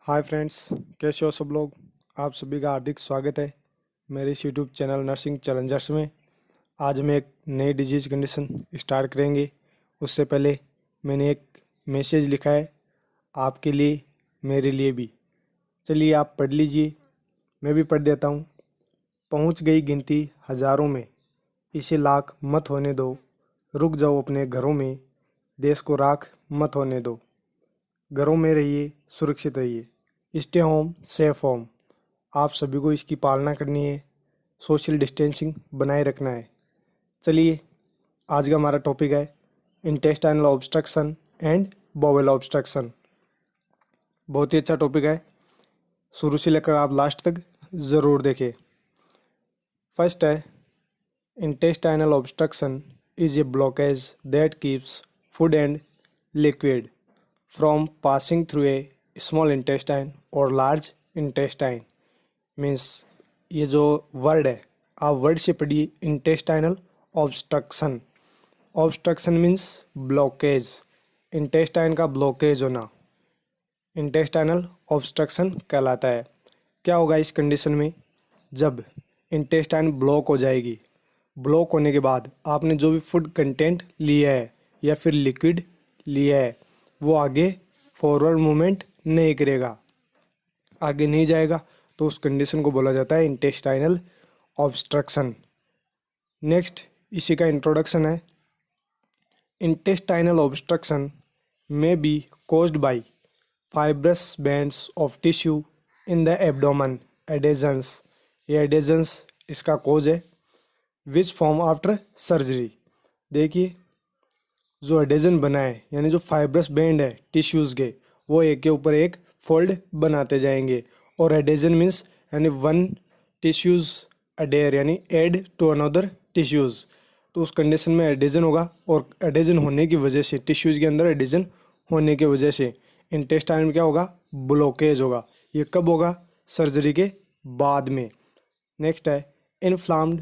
Hi friends, कैसे हो सब लोग। आप सभी का हार्दिक स्वागत है मेरे इस यूट्यूब चैनल नर्सिंग चैलेंजर्स में। आज हम एक नई डिजीज़ कंडीशन स्टार्ट करेंगे। उससे पहले मैंने एक मैसेज लिखा है आपके लिए, मेरे लिए भी। चलिए आप पढ़ लीजिए, मैं भी पढ़ देता हूँ। पहुँच गई गिनती हज़ारों में, इसे लाख मत होने दो। रुक जाओ अपने घरों में, देश को राख मत होने दो। घरों में रहिए, सुरक्षित रहिए। Stay home, safe home. आप सभी को इसकी पालना करनी है, सोशल डिस्टेंसिंग बनाए रखना है। चलिए, आज का हमारा टॉपिक है intestinal obstruction and bowel obstruction. बहुत ही अच्छा टॉपिक है, शुरू से लेकर आप लास्ट तक ज़रूर देखें। फर्स्ट है, intestinal obstruction is a blockage that keeps food and liquid from passing through a small intestine और लार्ज इंटेस्टाइन। मीन्स ये जो वर्ड है, आप वर्ड से पढ़िए intestinal obstruction. Obstruction means blockage, intestine का ब्लॉकेज होना इंटेस्टाइनल ऑब्स्ट्रक्शन कहलाता है। क्या होगा इस कंडीशन में, जब इंटेस्टाइन ब्लॉक हो जाएगी। ब्लॉक होने के बाद आपने जो भी फूड कंटेंट लिया है या फिर लिक्विड लिया है, वो आगे फॉरवर्ड मूवमेंट नहीं करेगा, आगे नहीं जाएगा, तो उस कंडीशन को बोला जाता है इंटेस्टाइनल ऑब्स्ट्रक्शन। नेक्स्ट इसी का इंट्रोडक्शन है। इंटेस्टाइनल ऑब्स्ट्रक्शन में be caused by fibrous bands of tissue in the abdomen adhesions. ये एडेजेंस इसका कॉज है, विच फॉर्म आफ्टर सर्जरी। देखिए, जो एडेजन बना है यानी जो फाइब्रस बैंड है टिश्यूज़ के, वो एक के ऊपर एक फोल्ड बनाते जाएंगे। और एडेजन मीन्स यानी वन टिश्यूज़ अडेयर यानी एड टू अनदर टिश्यूज़। तो उस कंडीशन में एडेजन होगा, और एडेजन होने की वजह से टिश्यूज़ के अंदर एडेजन होने की वजह से इंटेस्टाइन में क्या होगा, ब्लॉकेज होगा। ये कब होगा, सर्जरी के बाद में। नेक्स्ट है इन्फ्लाम्ड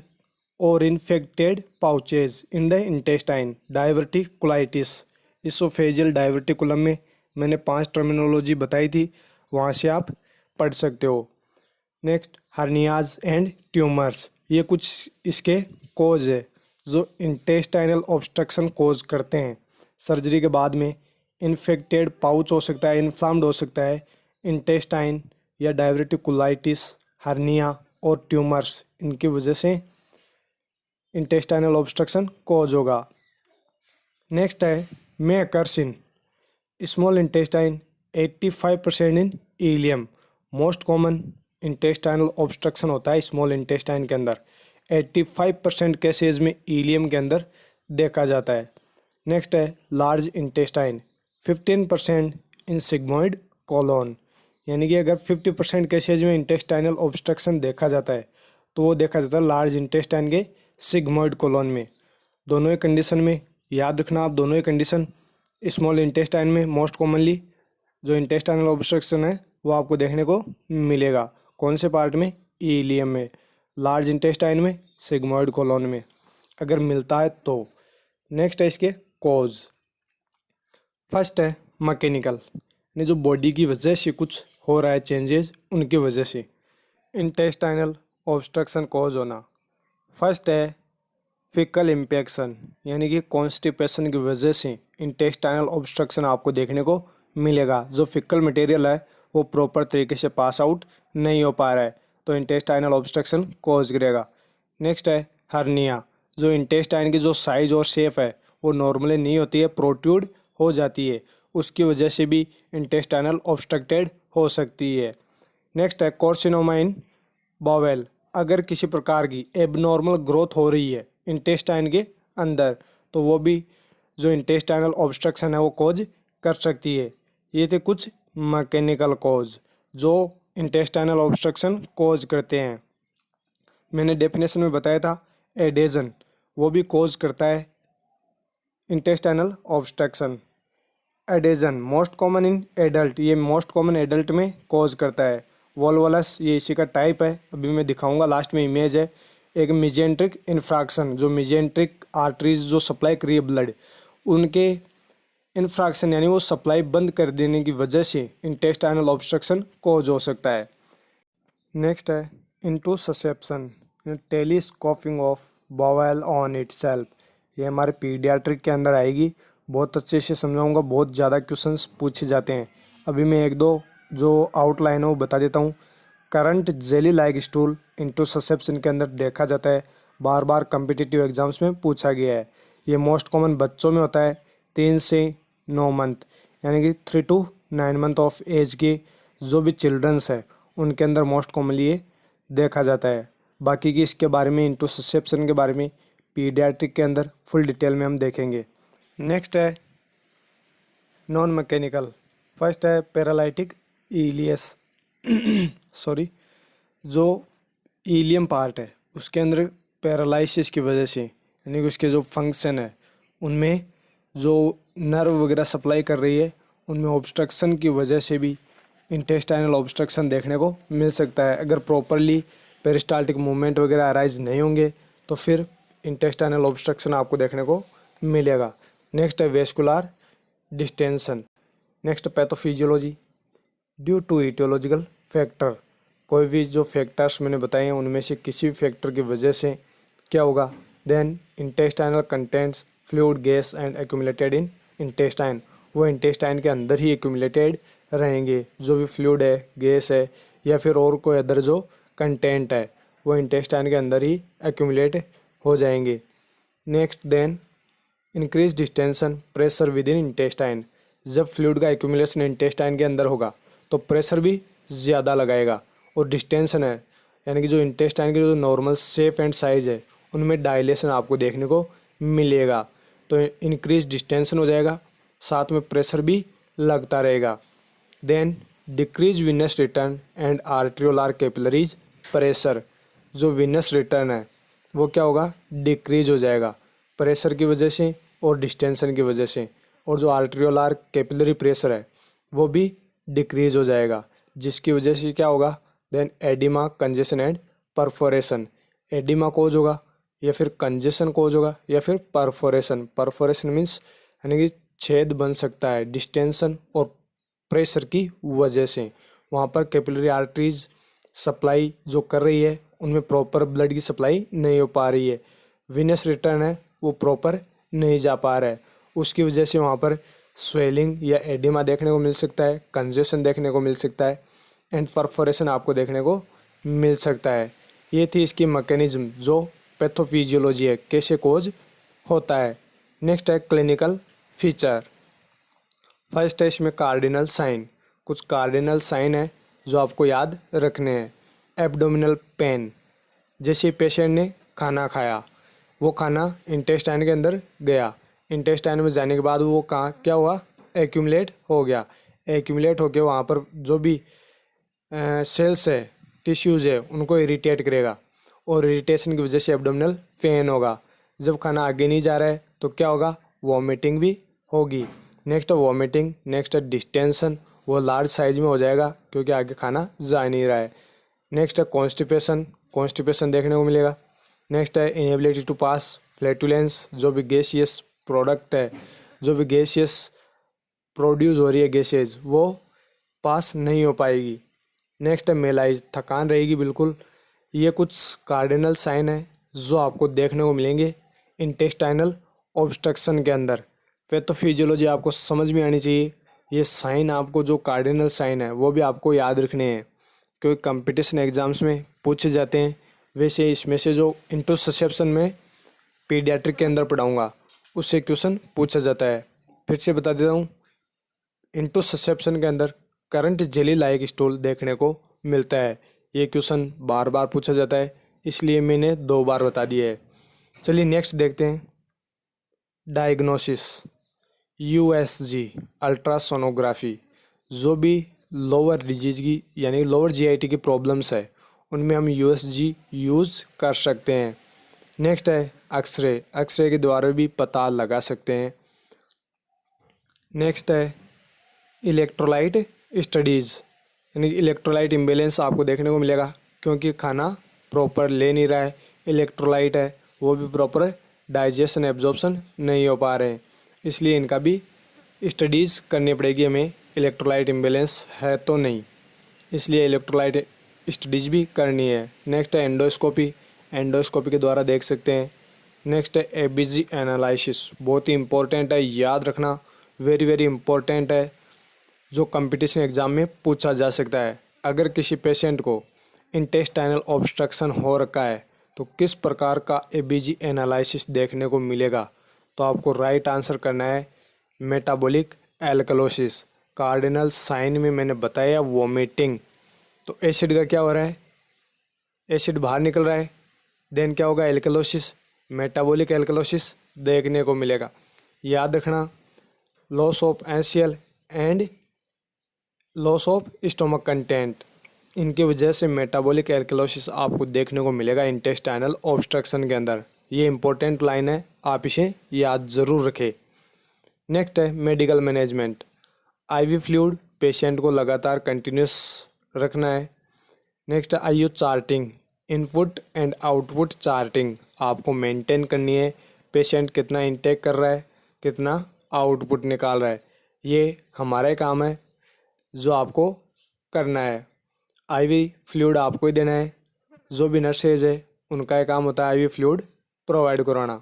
और infected pouches in the intestine diverticulitis. Esophageal diverticulum में मैंने 5 टर्मिनोलॉजी बताई थी, वहाँ से आप पढ़ सकते हो। नेक्स्ट हर्नियाज एंड ट्यूमर्स, ये कुछ इसके कोज है जो इंटेस्टाइनल ऑब्स्ट्रक्शन कोज करते हैं। सर्जरी के बाद में इन्फेक्टेड पाउच हो सकता है, इन्फ्लाम्ड हो सकता है इंटेस्टाइन, या डाइवर्टिकुलाइटिस, हर्निया और ट्यूमर्स, इनकी वजह से इंटेस्टाइनल ऑब्स्ट्रक्शन कॉज होगा। नेक्स्ट है may occurs in small intestine 85% in ileum. Most common intestinal obstruction होता है स्मॉल इंटेस्टाइन के अंदर, 85% केसेज में इलियम के अंदर देखा जाता है। नेक्स्ट है लार्ज इंटेस्टाइन 15% इन सिग्मोइड कोलोन। यानी कि अगर 50% केसेज में इंटेस्टाइनल ऑब्स्ट्रक्शन देखा जाता है, तो वो देखा जाता है लार्ज इंटेस्टाइन के सिग्मोइड कोलोन में। दोनों ही कंडीशन में याद रखना आप, दोनों ही कंडीशन स्मॉल इंटेस्टाइन में मोस्ट कॉमनली जो इंटेस्टाइनल ऑब्स्ट्रक्शन है वो आपको देखने को मिलेगा। कौन से पार्ट में, इलियम में, लार्ज इंटेस्टाइन में, सिग्मोइड कोलोन में, अगर मिलता है तो। नेक्स्ट है इसके कॉज। फर्स्ट है मैकेनिकल, यानी जो बॉडी की वजह से कुछ हो रहा है चेंजेस, उनकी वजह से इंटेस्टाइनल ऑब्स्ट्रक्शन कॉज होना। फर्स्ट है फिकल इम्पेक्शन, यानी कि कॉन्स्टिपेशन की वजह से इंटेस्टाइनल ऑब्स्ट्रक्शन आपको देखने को मिलेगा। जो फिकल मटेरियल है वो प्रॉपर तरीके से पास आउट नहीं हो पा रहा है, तो इंटेस्टाइनल ऑब्स्ट्रक्शन कॉज करेगा। नेक्स्ट है हर्निया, जो इंटेस्टाइन की जो साइज और शेप है वो नॉर्मली नहीं होती है, प्रोट्रूड हो जाती है, उसकी वजह से भी इंटेस्टाइनल ऑब्स्ट्रक्टेड हो सकती है। नेक्स्ट है कार्सिनोमा इन बॉवेल, अगर किसी प्रकार की एबनॉर्मल ग्रोथ हो रही है इंटेस्टाइन के अंदर, तो वो भी जो इंटेस्टाइनल ऑब्स्ट्रक्शन है वो कॉज कर सकती है। ये थे कुछ मैकेनिकल कॉज जो इंटेस्टाइनल ऑब्स्ट्रक्शन कॉज करते हैं। मैंने डेफिनेशन में बताया था एडेजन, वो भी कॉज करता है intestinal obstruction. Adhesion most common in adult, ये मोस्ट कॉमन एडल्ट में कॉज करता है। वोल्वोलस ये इसी का टाइप है, अभी मैं दिखाऊंगा, लास्ट में इमेज है। एक मेजेंट्रिक इन्फ्रैक्शन, जो मेजेंट्रिक आर्टरीज जो सप्लाई करी है ब्लड, उनके इन्फ्रैक्शन यानी वो सप्लाई बंद कर देने की वजह से इंटेस्टाइनल ऑब्स्ट्रक्शन कॉज हो सकता है। नेक्स्ट है intussusception, telescoping of bowel on itself. ये हमारे पीडियाट्रिक के अंदर आएगी, बहुत अच्छे से समझाऊंगा, बहुत ज़्यादा क्वेश्चंस पूछे जाते हैं। अभी मैं एक दो जो आउटलाइन है वो बता देता हूँ। करंट जेली लाइक स्टूल इंटुससेप्शन के अंदर देखा जाता है, बार बार कम्पिटिटिव एग्जाम्स में पूछा गया है। ये मोस्ट कॉमन बच्चों में होता है 3 से 9 मंथ, यानी कि 3 to 9 मंथ ऑफ एज के जो भी चिल्ड्रंस है उनके अंदर मोस्ट कॉमनली ये देखा जाता है। बाकी की इसके बारे में इंटुससेप्शन के बारे में पीडियाट्रिक के अंदर फुल डिटेल में हम देखेंगे। नेक्स्ट है नॉन मैकेनिकल। फर्स्ट है पैरालिटिक इलियस सॉरी, जो इलियम पार्ट है उसके अंदर पैरालिसिस की वजह से, यानी कि उसके जो फंक्शन है उनमें जो नर्व वगैरह सप्लाई कर रही है उनमें ऑब्स्ट्रक्शन की वजह से भी इंटेस्टाइनल ऑब्स्ट्रक्शन देखने को मिल सकता है। अगर प्रॉपरली पेरिस्टाल्टिक मूवमेंट वगैरह अराइज नहीं होंगे तो फिर इंटेस्टाइनल ऑब्स्ट्रक्शन आपको देखने को मिलेगा। नेक्स्ट है vascular distension. Next pathophysiology, due to etiological factor. कोई भी जो फैक्टर्स मैंने बताए हैं उनमें से किसी भी फैक्टर की वजह से क्या होगा, then intestinal contents fluid gas and accumulated in intestine, वो इंटेस्टाइन के अंदर ही एक्यूमुलेटेड रहेंगे। जो भी फ्लूइड है, गैस है या फिर और कोई अदर जो कंटेंट है वो इंटेस्टाइन के अंदर ही एक्यूमुलेट हो जाएंगे। Next then increase distension pressure within intestine. जब फ्लूइड का एक्यूमुलेशन इंटेस्टाइन के अंदर होगा तो प्रेशर भी ज़्यादा लगाएगा, और डिस्टेंशन है यानी कि जो इंटेस्टाइन की जो नॉर्मल शेप एंड साइज है उनमें डायलेशन आपको देखने को मिलेगा। तो इंक्रीज डिस्टेंशन हो जाएगा, साथ में प्रेशर भी लगता रहेगा। Then decrease venous return and arteriolar capillaries pressure. जो विनस रिटर्न है वो क्या होगा, डिक्रीज हो जाएगा प्रेशर की वजह से और डिस्टेंशन की वजह से, और जो आर्ट्रियोलार कैपिलरी प्रेशर है वो भी डिक्रीज हो जाएगा, जिसकी वजह से क्या होगा, then oedema congestion and perforation. Oedema cause होगा या फिर कंजेशन कोज होगा या फिर परफोरेशन। परफोरेशन मीन्स यानी कि छेद बन सकता है डिस्टेंशन और प्रेशर की वजह से। वहाँ पर कैपिलरी आर्टरीज सप्लाई जो कर रही है उनमें प्रॉपर ब्लड की सप्लाई नहीं हो पा रही है। विनस रिटर्न है वो प्रॉपर नहीं जा पा रहा है, उसकी वजह से वहाँ पर स्वेलिंग या एडिमा देखने को मिल सकता है, कंजेशन देखने को मिल सकता है एंड परफोरेशन आपको देखने को मिल सकता है। ये थी इसकी मैकेनिज्म जो पैथोफिजियोलॉजी है, कैसे कोज होता है। नेक्स्ट है क्लिनिकल फीचर। फर्स्ट है इसमें कार्डिनल साइन। कुछ कार्डिनल साइन है जो आपको याद रखने हैं। एब्डोमिनल पेन, जैसे पेशेंट ने खाना खाया, वो खाना इंटेस्टाइन के अंदर गया, इंटेस्टाइन में जाने के बाद वो कहाँ क्या हुआ, एक्यूमुलेट हो गया। एक्यूमुलेट होकर वहाँ पर जो भी सेल्स है, टिश्यूज़ है, उनको इरिटेट करेगा और इरिटेशन की वजह से एब्डोमिनल पेन होगा। जब खाना आगे नहीं जा रहा है तो क्या होगा, वॉमिटिंग भी होगी। नेक्स्ट है वॉमिटिंग। नेक्स्ट है डिस्टेंशन, वो लार्ज साइज में हो जाएगा क्योंकि आगे खाना जा नहीं रहा है। नेक्स्ट है कॉन्स्टिपेशन, कॉन्स्टिपेशन देखने को मिलेगा। नेक्स्ट है इनएबिलिटी टू पास फ्लैटुलेंस, जो भी गैसियस प्रोडक्ट है, जो भी गैसियस प्रोड्यूस हो रही है गैसेज, वो पास नहीं हो पाएगी। नेक्स्ट है मेलाइज, थकान रहेगी बिल्कुल। ये कुछ कार्डिनल साइन है जो आपको देखने को मिलेंगे इंटेस्टाइनल ऑब्स्ट्रक्शन के अंदर। पैथोफिजियोलॉजी आपको समझ में आनी चाहिए। ये साइन आपको जो कार्डिनल साइन है वो भी आपको याद रखने हैं क्योंकि कंपटीशन एग्जाम्स में पूछे जाते हैं। वैसे इसमें से जो इंटुससेप्शन में पीडियाट्रिक के अंदर पढ़ाऊँगा उससे क्वेश्चन पूछा जाता है। फिर से बता देता हूँ, इंटुससेप्शन के अंदर करंट जेली लाइक स्टूल देखने को मिलता है। ये क्वेश्चन बार बार पूछा जाता है, इसलिए मैंने 2 बार बता दिया है। चलिए नेक्स्ट देखते हैं। Diagnosis, USG ultrasonography. जो भी लोअर डिजीज की यानी लोअर जीआईटी की प्रॉब्लम्स है उनमें हम यूएसजी यूज़ कर सकते हैं। नेक्स्ट है एक्सरे, एक्सरे के द्वारा भी पता लगा सकते हैं। नेक्स्ट है इलेक्ट्रोलाइट स्टडीज़, यानी इलेक्ट्रोलाइट इम्बेलेंस आपको देखने को मिलेगा क्योंकि खाना प्रॉपर ले नहीं रहा है। इलेक्ट्रोलाइट है वो भी प्रॉपर डाइजेशन एब्जॉर्प्शन नहीं हो पा रहे हैं, इसलिए इनका भी स्टडीज़ करनी पड़ेगी हमें इलेक्ट्रोलाइट इम्बैलेंस है तो नहीं, इसलिए इलेक्ट्रोलाइट स्टडीज भी करनी है। नेक्स्ट है एंडोस्कोपी, एंडोस्कोपी के द्वारा देख सकते हैं। नेक्स्ट है एबीजी एनालिसिस, बहुत ही इंपॉर्टेंट है, याद रखना, वेरी वेरी इंपॉर्टेंट है, जो कंपटीशन एग्ज़ाम में पूछा जा सकता है। अगर किसी पेशेंट को इंटेस्टाइनल ऑब्स्ट्रक्शन हो रखा है तो किस प्रकार का एबीजी एनालिसिस देखने को मिलेगा, तो आपको राइट आंसर करना है मेटाबॉलिक एल्कलोसिस। कार्डिनल साइन में मैंने बताया वोमिटिंग, तो एसिड का क्या हो रहा है, एसिड बाहर निकल रहा है, देन क्या होगा, एल्कलोसिस, मेटाबॉलिक एल्कलोसिस देखने को मिलेगा। याद रखना, loss of NCL and loss of stomach content, इनकी वजह से मेटाबॉलिक एल्कलोसिस आपको देखने को मिलेगा इंटेस्टाइनल ऑब्स्ट्रक्शन के अंदर। ये इंपॉर्टेंट लाइन है, आप इसे याद ज़रूर रखें। नेक्स्ट है medical management. IV fluid patient को लगातार कंटिन्यूस रखना है। नेक्स्ट है IU charting, input and output charting आपको मेंटेन करनी है। पेशेंट कितना इनटेक कर रहा है, कितना आउटपुट निकाल रहा है, ये हमारा काम है जो आपको करना है। आईवी फ्लूइड आपको ही देना है, जो भी नर्सेज है उनका ये काम होता है आईवी फ्लूइड प्रोवाइड कराना।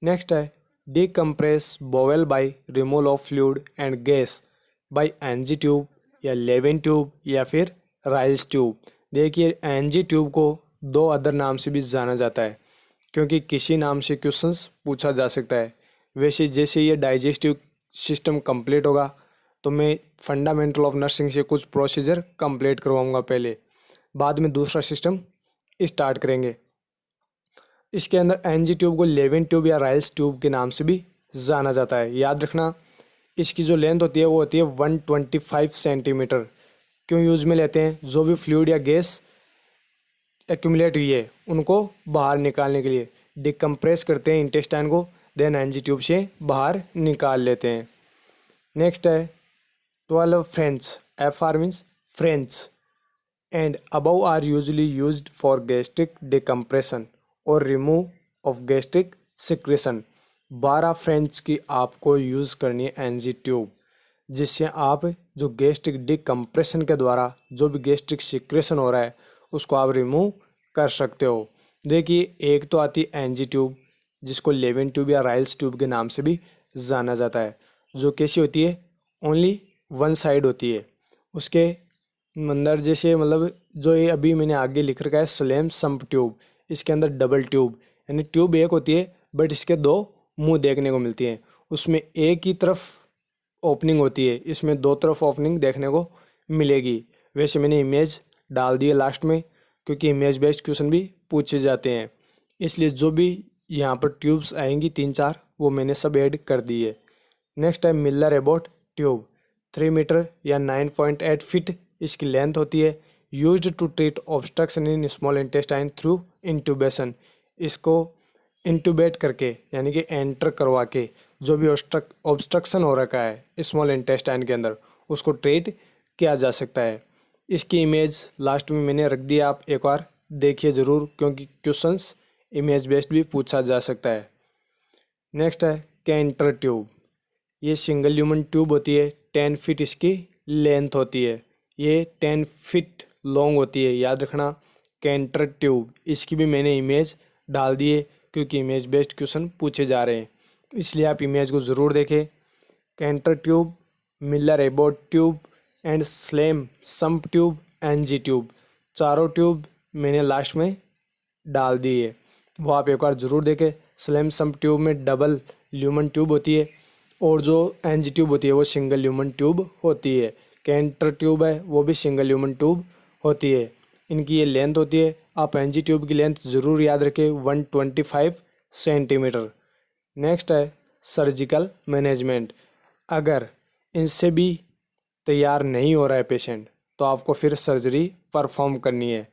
नेक्स्ट है decompress bowel by removal of fluid and gas by NG tube या लेविन ट्यूब या फिर राइल्स ट्यूब। देखिए एनजी ट्यूब को दो अदर नाम से भी जाना जाता है, क्योंकि किसी नाम से क्वेश्चंस पूछा जा सकता है। वैसे जैसे ये डाइजेस्टिव सिस्टम कंप्लीट होगा तो मैं फंडामेंटल ऑफ नर्सिंग से कुछ प्रोसीजर कंप्लीट करवाऊंगा पहले, बाद में दूसरा सिस्टम स्टार्ट करेंगे। इसके अंदर एनजी ट्यूब को लेविन ट्यूब या राइल्स ट्यूब के नाम से भी जाना जाता है। याद रखना, इसकी जो लेंथ होती है वो होती है 125 सेंटीमीटर। क्यों यूज़ में लेते हैं, जो भी फ्लूइड या गैस एक्यूमुलेट हुई है उनको बाहर निकालने के लिए डिकम्प्रेस करते हैं इंटेस्टाइन को, देन एनजी ट्यूब से बाहर निकाल लेते हैं। नेक्स्ट है 12 French, F R means French and above are usually used for gastric decompression और remove of gastric secretion. 12 French की आपको यूज़ करनी है एनजी ट्यूब, जिससे आप जो गैस्ट्रिक डिकम्प्रेशन के द्वारा जो भी गैस्ट्रिक सिक्रेशन हो रहा है उसको आप रिमूव कर सकते हो। देखिए एक तो आती है एनजी ट्यूब, जिसको लेविन ट्यूब या राइल्स ट्यूब के नाम से भी जाना जाता है, जो कैसी होती है, ओनली वन साइड होती है। उसके अंदर जैसे मतलब जो ये अभी मैंने आगे लिख रखा है स्लेम सम्प ट्यूब, इसके अंदर डबल ट्यूब, यानी ट्यूब एक होती है बट इसके दो मुंह देखने को मिलती हैं। उसमें एक ही तरफ ओपनिंग होती है, इसमें दो तरफ ओपनिंग देखने को मिलेगी। वैसे मैंने इमेज डाल दी है लास्ट में, क्योंकि इमेज बेस्ड क्वेश्चन भी पूछे जाते हैं, इसलिए जो भी यहाँ पर ट्यूब्स आएंगी 3-4 वो मैंने सब ऐड कर दी है। नेक्स्ट है मिलर एबोट ट्यूब, 3 मीटर या 9.8 फीट इसकी लेंथ होती है। Used to treat obstruction in small intestine through intubation, इसको इंटूबेट करके यानी कि एंटर करवा के जो भी ऑब्स्ट्रक्शन हो रखा है स्मॉल इंटेस्टाइन के अंदर उसको ट्रीट किया जा सकता है। इसकी इमेज लास्ट में मैंने रख दिया, आप एक बार देखिए ज़रूर, क्योंकि क्वेश्चंस इमेज बेस्ड भी पूछा जा सकता है। नेक्स्ट है कैंटर ट्यूब, ये सिंगल ह्यूमन ट्यूब होती है, 10 फीट इसकी लेंथ होती है, ये 10 फीट लॉन्ग होती है। याद रखना कैंटर ट्यूब, इसकी भी मैंने इमेज डाल दी है, क्योंकि इमेज बेस्ड क्वेश्चन पूछे जा रहे हैं, इसलिए आप इमेज को ज़रूर देखें। Cantor tube, Miller Abbott tube and Salem sump tube, NG tube, चारों ट्यूब मैंने लास्ट में डाल दी है, वो आप एक बार ज़रूर देखें। स्लेम सम्प ट्यूब में डबल ल्यूमन ट्यूब होती है और जो एनजी ट्यूब होती है वो सिंगल ल्यूमन ट्यूब होती है। कैंटर ट्यूब है वो भी सिंगल ल्यूमन ट्यूब होती है। इनकी ये लेंथ होती है, आप एनजी ट्यूब की लेंथ ज़रूर याद रखें 125 सेंटीमीटर। नेक्स्ट है सर्जिकल मैनेजमेंट, अगर इनसे भी तैयार नहीं हो रहा है पेशेंट तो आपको फिर सर्जरी परफॉर्म करनी है।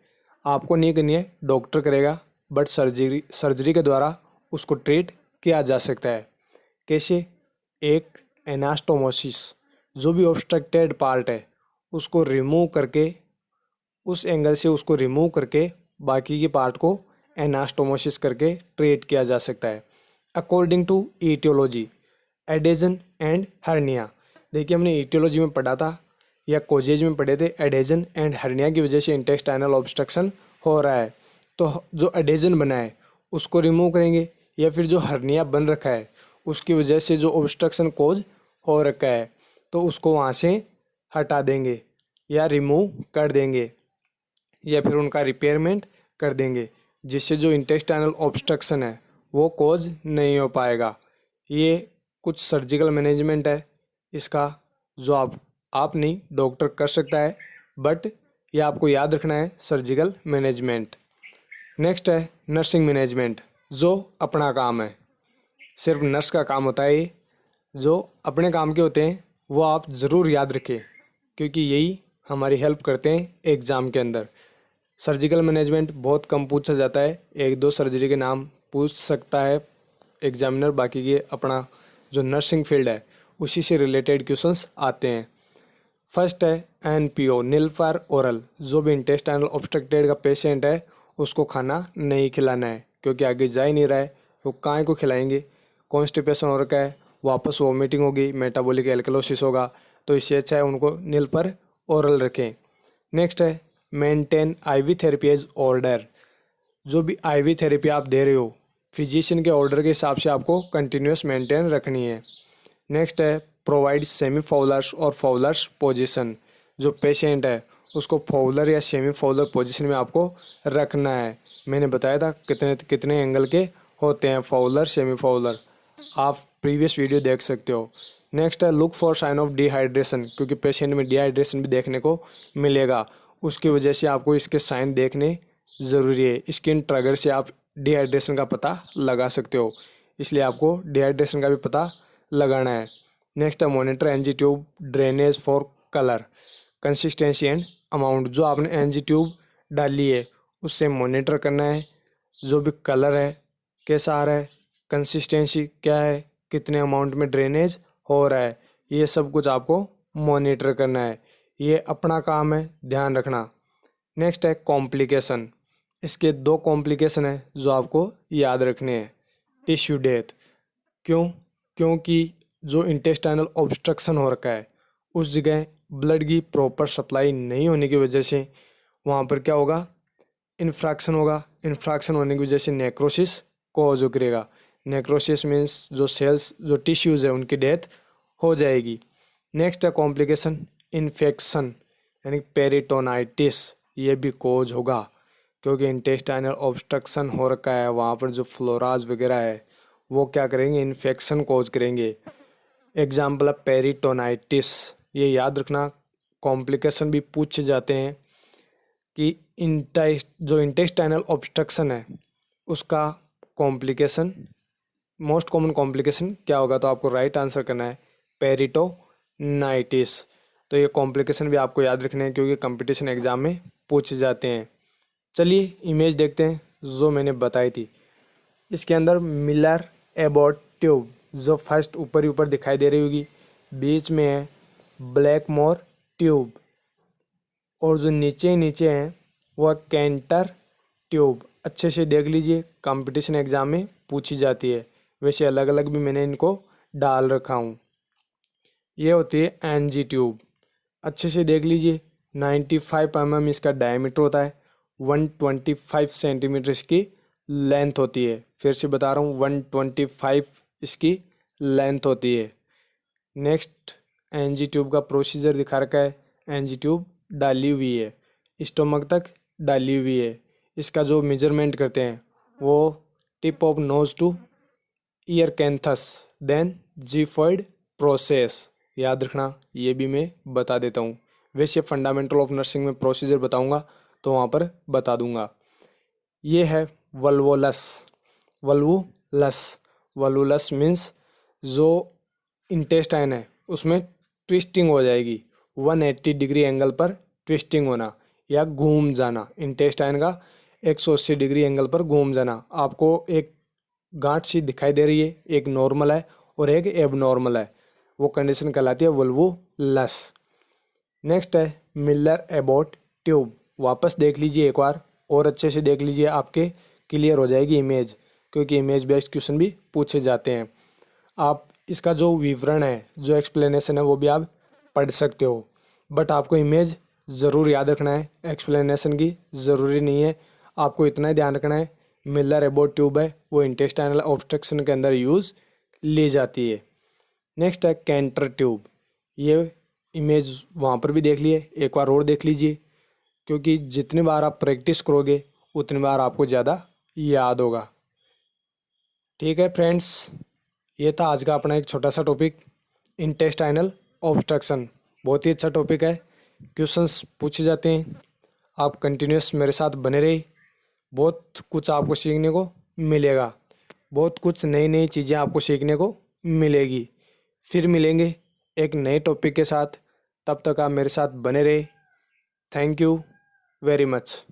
आपको नहीं करनी है, डॉक्टर करेगा, बट सर्जरी के द्वारा उसको ट्रीट किया जा सकता है। कैसे, एक एनास्टोमोसिस, जो भी ऑब्स्ट्रक्टेड पार्ट है उसको रिमूव करके, उस एंगल से उसको रिमूव करके बाकी के पार्ट को एनास्टोमोसिस करके ट्रीट किया जा सकता है। According to etiology, adhesion and hernia. देखिए हमने ईटियोलॉजी में पढ़ा था या कोजेज में पढ़े थे, एडेजन एंड हर्निया की वजह से इंटेस्टाइनल ऑब्स्ट्रक्शन हो रहा है। तो जो एडेजन बना है उसको रिमूव करेंगे, या फिर जो हर्निया बन रखा है उसकी वजह से जो ऑब्स्ट्रक्शन कोज हो रखा है तो उसको वहाँ से हटा देंगे या रिमूव कर देंगे, या फिर उनका रिपेयरमेंट कर देंगे, जिससे जो इंटेस्टाइनल ऑब्स्ट्रक्शन है वो कोज नहीं हो पाएगा। ये कुछ सर्जिकल मैनेजमेंट है इसका, जो आप नहीं डॉक्टर कर सकता है, बट ये आपको याद रखना है सर्जिकल मैनेजमेंट। नेक्स्ट है नर्सिंग मैनेजमेंट, जो अपना काम है, सिर्फ नर्स का काम होता है ये। जो अपने काम के होते हैं वो आप ज़रूर याद रखें, क्योंकि यही हमारी हेल्प करते हैं एग्ज़ाम के अंदर। सर्जिकल मैनेजमेंट बहुत कम पूछा जाता है, एक दो सर्जरी के नाम पूछ सकता है एग्जामिनर, बाकी ये अपना जो नर्सिंग फील्ड है उसी से रिलेटेड क्वेश्चंस आते हैं। फर्स्ट है NPO, नील फॉर ओरल। जो भी इंटेस्टाइनल ऑब्स्ट्रक्टेड का पेशेंट है उसको खाना नहीं खिलाना है, क्योंकि आगे जा ही नहीं रहा है तो काय को खिलाएंगे। कॉन्स्टिपेशन हो रखा है, वापस वॉमिटिंग होगी, मेटाबॉलिक एल्कलोसिस होगा, तो इससे अच्छा है उनको नील पर ओरल रखें। नेक्स्ट है maintain IV therapy as order. जो भी IV थेरेपी आप दे रहे हो फिजिशियन के ऑर्डर के हिसाब से आपको कंटिन्यूस मेंटेन रखनी है। नेक्स्ट है प्रोवाइड सेमी फाउलर्स और फाउलर्स पोजीशन। जो पेशेंट है उसको फाउलर या सेमी फाउलर पोजीशन में आपको रखना है। मैंने बताया था कितने कितने एंगल के होते हैं फाउलर सेमी फाउलर, आप प्रीवियस वीडियो देख सकते हो। नेक्स्ट है look for sign of dehydration, क्योंकि पेशेंट में डिहाइड्रेशन भी देखने को मिलेगा, उसकी वजह से आपको इसके साइन देखने ज़रूरी है। स्किन ट्रिगर से आप डिहाइड्रेशन का पता लगा सकते हो, इसलिए आपको डिहाइड्रेशन का भी पता लगाना है। नेक्स्ट है monitor NG tube drainage for colour consistency and amount. जो आपने NG ट्यूब डाली है उससे मॉनिटर करना है, जो भी कलर है कैसा आ रहा है, कंसिस्टेंसी क्या है, कितने अमाउंट में ड्रेनेज हो रहा है, ये सब कुछ आपको मॉनिटर करना है। ये अपना काम है, ध्यान रखना। नेक्स्ट है कॉम्प्लिकेशन। इसके 2 कॉम्प्लिकेशन है जो आपको याद रखने हैं। टिश्यू डेथ, क्योंकि जो इंटेस्टाइनल ऑब्स्ट्रक्शन हो रखा है उस जगह ब्लड की प्रॉपर सप्लाई नहीं होने की वजह से वहाँ पर क्या होगा, इन्फ्रैक्शन होगा। इन्फ्रैक्शन होने की वजह से नेक्रोसिस कॉज करेगा। नेक्रोसिस मीन्स जो सेल्स जो टिश्यूज़ है उनकी डेथ हो जाएगी। नेक्स्ट है कॉम्प्लिकेशन इन्फेक्शन, यानी पेरिटोनाइटिस, ये भी कॉज होगा, क्योंकि इंटेस्टाइनल ऑब्स्ट्रक्शन हो रखा है, वहाँ पर जो फ्लोराज वगैरह है वो क्या करेंगे, इन्फेक्शन कॉज करेंगे। एग्जाम्पल है पेरिटोनाइटिस, ये याद रखना। कॉम्प्लिकेशन भी पूछे जाते हैं कि जो इंटेस्टाइनल ऑब्स्ट्रक्शन है उसका कॉम्प्लिकेशन, मोस्ट कॉमन कॉम्प्लिकेशन क्या होगा, तो आपको राइट आंसर करना है पेरिटोनाइटिस। तो ये कॉम्प्लिकेशन भी आपको याद रखने हैं, क्योंकि कंपटीशन एग्जाम में पूछे जाते हैं। चलिए इमेज देखते हैं जो मैंने बताई थी। इसके अंदर मिलर एबॉट ट्यूब, जो फर्स्ट ऊपर ही ऊपर दिखाई दे रही होगी, बीच में है ब्लैकमोर ट्यूब, और जो नीचे नीचे हैं वह कैंटर ट्यूब। अच्छे से देख लीजिए, कंपटीशन एग्जाम में पूछी जाती है। वैसे अलग अलग भी मैंने इनको डाल रखा हूँ। ये होती है NG ट्यूब, अच्छे से देख लीजिए। 95 mm इसका डायमीटर होता है, 125 सेंटीमीटर इसकी लेंथ होती है। फिर से बता रहा हूँ, 125 इसकी लेंथ होती है। नेक्स्ट NG ट्यूब का प्रोसीजर दिखा रखा है। NG ट्यूब डाली हुई है, स्टोमक तक डाली हुई है। इसका जो मेजरमेंट करते हैं वो tip of nose to ear canthus, then xiphoid process, याद रखना। ये भी मैं बता देता हूँ। वैसे फंडामेंटल ऑफ नर्सिंग में प्रोसीजर बताऊँगा तो वहाँ पर बता दूँगा। ये है वल्वोलस। वल्वोलस मीन्स जो इंटेस्टाइन है उसमें ट्विस्टिंग हो जाएगी, 180 डिग्री एंगल पर ट्विस्टिंग होना या घूम जाना। इंटेस्टाइन का 180 डिग्री एंगल पर घूम जाना। आपको एक गांठ सी दिखाई दे रही है, एक नॉर्मल है और एक एबनॉर्मल है, वो कंडीशन कहलाती है वल्वोलस। नेक्स्ट है मिलर एबॉट ट्यूब। वापस देख लीजिए एक बार और अच्छे से देख लीजिए, आपके क्लियर हो जाएगी इमेज, क्योंकि इमेज बेस्ड क्वेश्चन भी पूछे जाते हैं। आप इसका जो विवरण है, जो एक्सप्लेनेशन है, वो भी आप पढ़ सकते हो। बट आपको इमेज ज़रूर याद रखना है, एक्सप्लेनेशन की ज़रूरी नहीं है। आपको इतना ही ध्यान रखना है, मिलर एबोट ट्यूब है वो इंटेस्टाइनल ऑब्स्ट्रक्शन के अंदर यूज़ ली जाती है। नेक्स्ट है कैंटर ट्यूब। ये इमेज वहाँ पर भी देख लिए, एक बार और देख लीजिए, क्योंकि जितनी बार आप प्रैक्टिस करोगे उतनी बार आपको ज़्यादा याद होगा। ठीक है फ्रेंड्स, ये था आज का अपना एक छोटा सा टॉपिक, इंटेस्टाइनल ऑब्स्ट्रक्शन। बहुत ही अच्छा टॉपिक है, क्वेश्चंस पूछे जाते हैं। आप कंटिन्यूस मेरे साथ बने रहिए, बहुत कुछ आपको सीखने को मिलेगा, बहुत कुछ नई नई चीज़ें आपको सीखने को मिलेगी। फिर मिलेंगे एक नए टॉपिक के साथ, तब तक आप मेरे साथ बने रहे। Thank you very much.